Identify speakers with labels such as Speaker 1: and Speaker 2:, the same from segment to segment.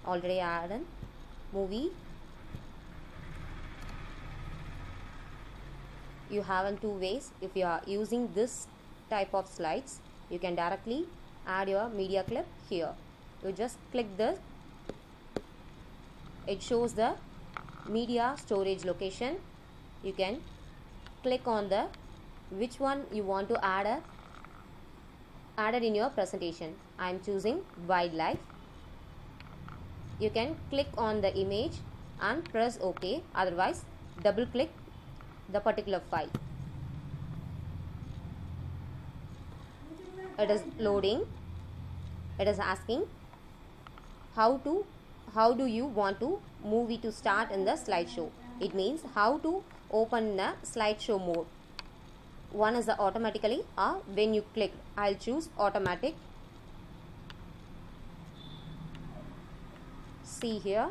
Speaker 1: already added movie. You have in two ways. If you are using this type of slides, you can directly add your media clip here. You just click this. It shows the media storage location. You can click on the which one you want to add it in your presentation. I am choosing wildlife. You can click on the image and press OK. Otherwise, double click the particular file. It is loading. It is asking how do you want to movie to start in the slideshow. It means how to open the slideshow mode. One is the automatically or when you click. I'll choose automatic. See here.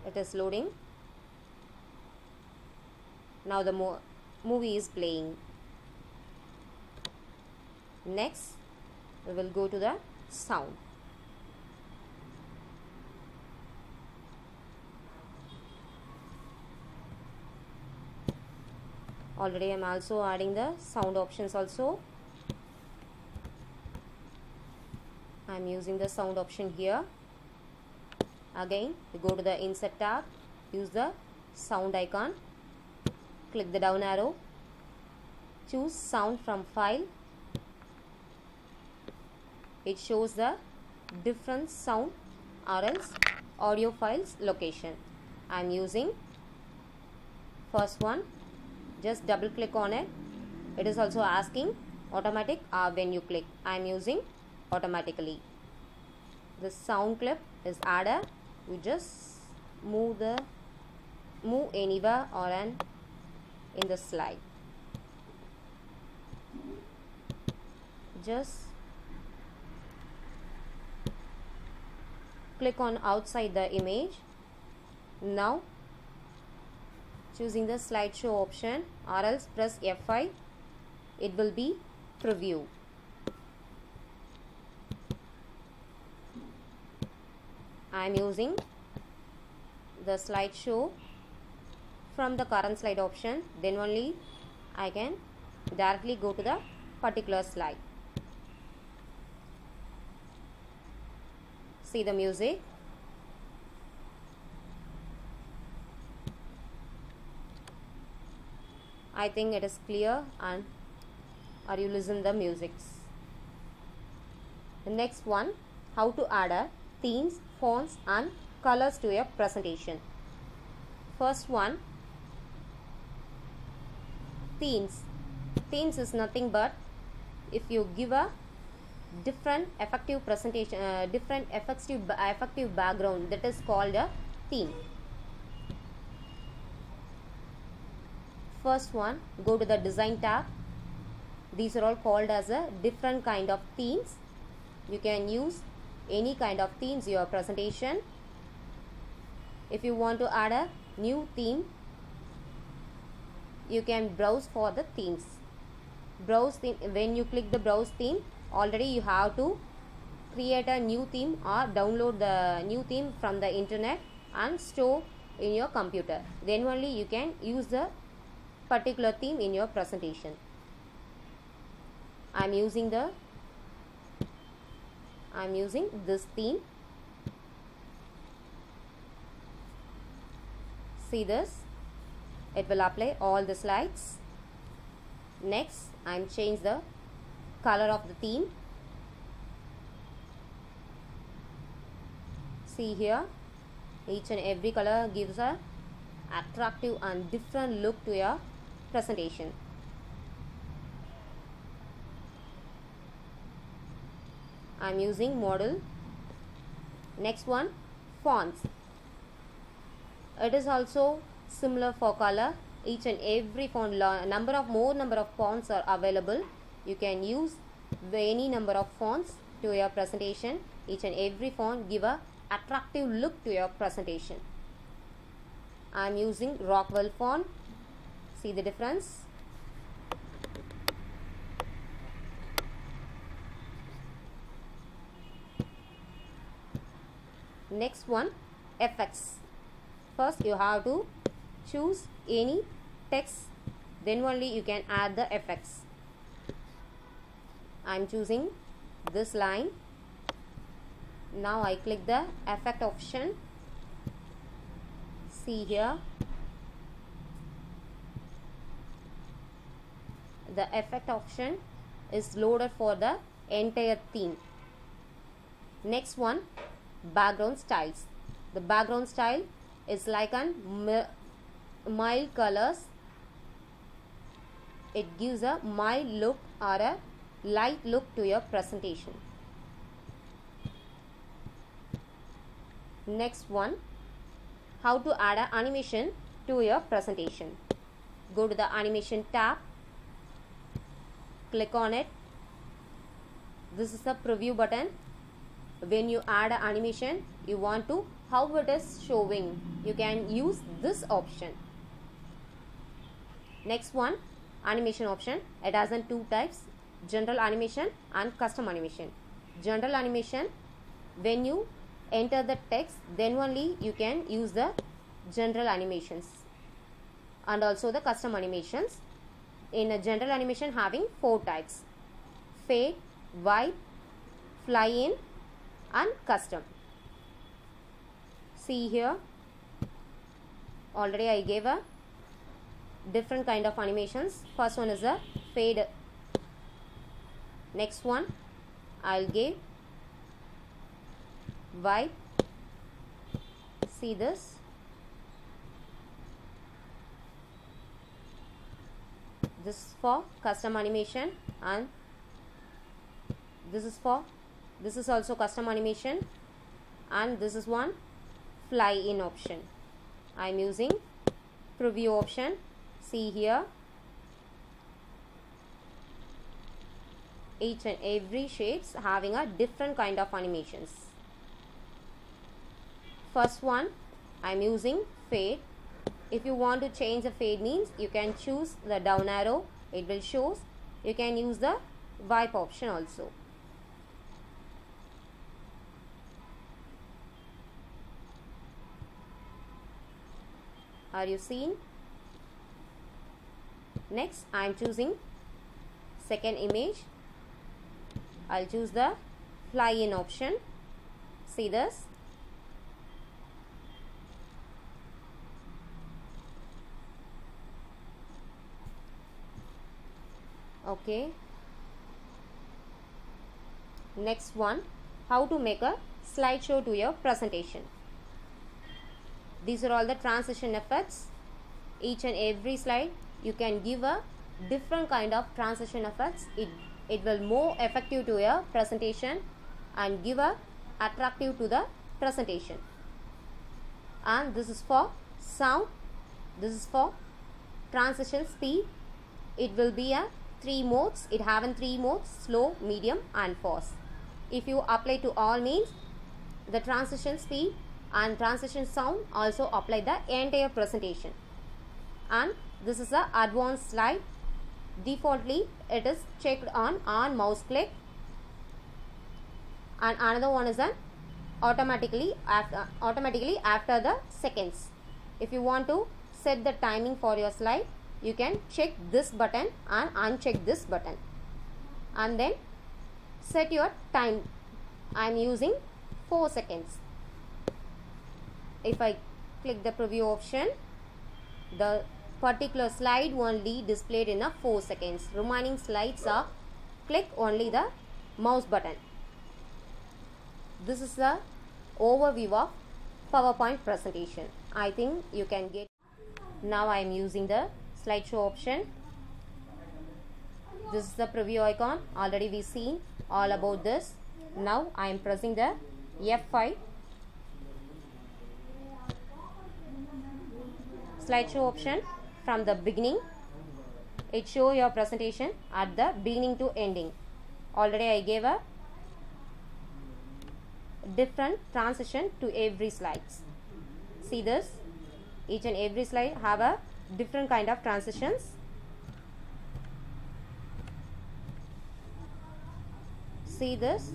Speaker 1: It is loading. Now the movie is playing. Next, we will go to the sound. Already I am also adding the sound options also. I am using the sound option here. Again, you go to the insert tab, use the sound icon, click the down arrow, choose sound from file. It shows the different sound or else audio files location. I am using first one. Just double click on it. It is also asking automatic or when you click. I am using automatically. The sound clip is added. You just move anywhere or in the slide. Just click on outside the image. Now choosing the slideshow option or else press F5. It will be preview. I am using the slideshow from the current slide option. Then only I can directly go to the particular slide. See the music. I think it is clear, and are you listen the musics? The next one, how to add themes, fonts and colors to your presentation. First one, themes. Themes is nothing but if you give a different effective presentation, different effective background, that is called a theme. First one, go to the design tab. These are all called as a different kind of themes. You can use any kind of themes in your presentation. If you want to add a new theme, you can browse for the themes. Browse theme. When you click the browse theme, already you have to create a new theme or download the new theme from the internet and store in your computer. Then only you can use the particular theme in your presentation. I am using this theme. See this, it will apply all the slides. Next, I am change the color of the theme. See here, each and every color gives a attractive and different look to your presentation. I am using model. Next one, fonts. It is also similar for color. Each and every font, more number of fonts are available. You can use any number of fonts to your presentation. Each and every font give a attractive look to your presentation. I am using Rockwell font. See the difference? Next one, effects. First you have to choose any text, then only you can add the effects. I am choosing this line. Now I click the effect option. See here, the effect option is loaded for the entire theme. Next one, background styles. The background style is like an mild colors. It gives a mild look or a light look to your presentation. Next one, how to add an animation to your presentation. Go to the animation tab, click on it. This is the preview button. When you add an animation, you want to how it is showing, you can use this option. Next one, animation option. It has two types, general animation and custom animation. General animation, when you enter the text, then only you can use the general animations, and also the custom animations. In a general animation having 4 types: fade, wipe, fly in and custom. See here, already I gave a different kind of animations. First one is a fade. Next one I'll give wipe. See this, this is for custom animation, and this is also custom animation, and this is one fly in option. I am using preview option. See here, each and every shades having a different kind of animations. First one I am using fade. If you want to change the fade means, you can choose the down arrow, it will show. You can use the wipe option also. Are you seeing? Next I am choosing second image. I'll choose the fly in option. See this, okay. Next one, how to make a slideshow to your presentation. These are all the transition effects. Each and every slide you can give a different kind of transition effects. It will more effective to your presentation and give a attractive to the presentation. And this is for sound, this is for transition speed. It will be a 3 modes. It having 3 modes: slow, medium and fast. If you apply to all means, the transition speed and transition sound also apply the entire presentation. And this is a advanced slide. Defaultly it is checked on mouse click, and another one is an automatically after the seconds. If you want to set the timing for your slide, you can check this button and uncheck this button, and then set your time. I am using 4 seconds. If I click the preview option, the particular slide only displayed in a 4 seconds. Remaining slides are click only the mouse button. This is the overview of PowerPoint presentation. I think you can get. Now I am using the slideshow option. This is the preview icon. Already we seen all about this. Now I am pressing the F5. Slideshow option from the beginning. It show your presentation at the beginning to ending. Already I gave a different transition to every slides. See this, each and every slide have a different kind of transitions. See this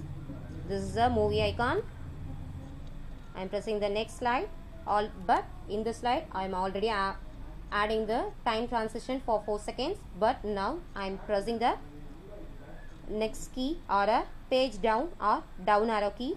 Speaker 1: is a movie icon. I am pressing the next slide, but in the slide I am already adding the time transition for 4 seconds, but now I am pressing the next key or a page down or down arrow key